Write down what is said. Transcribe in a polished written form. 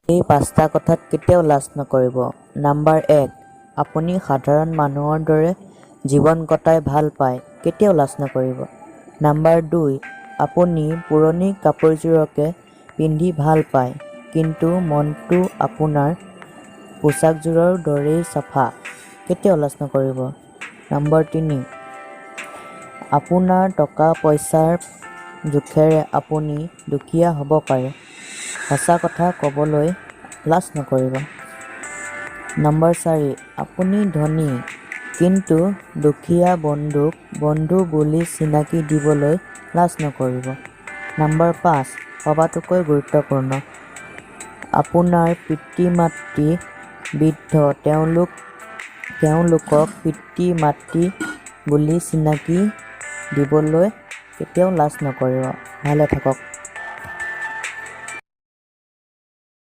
এই 5টা কথাত কেতিয়াও লাজ নকৰিব। নাম্বাৰ 1, আপুনি সাধাৰণ মানুহৰ দৰে জীৱন কটাই ভাল পায়, কেতিয়াও লাজ নকৰিব। নাম্বাৰ 2, আপুনি পুৰণি কাপোৰযোৰকে পিন্ধি ভাল পায়, কিন্তু মনটো আপোনাৰ পোচাকযোৰৰ দৰেই চাফা, কেতিয়াও লাজ নকৰিব। নাম্বাৰ 3, আপোনাৰ টকা পইচাৰ জোখেৰে আপুনি দুখীয়া হ'ব পাৰে, সঁচা কথা ক'বলৈ লাজ নকৰিব। নাম্বাৰ 4, আপুনি ধনী, কিন্তু দুখীয়া বন্ধুক বন্ধু বুলি চিনাকি দিবলৈ লাজ নকৰিব। নাম্বাৰ 5, সবাতোকৈ গুৰুত্বপূৰ্ণ, আপোনাৰ পিতৃ-মাতৃ বৃদ্ধ, তেওঁলোকক পিতৃ-মাতৃ বুলি চিনাকি দিবলৈ কেতিয়াও লাজ নকৰিব। ভালে থাকক।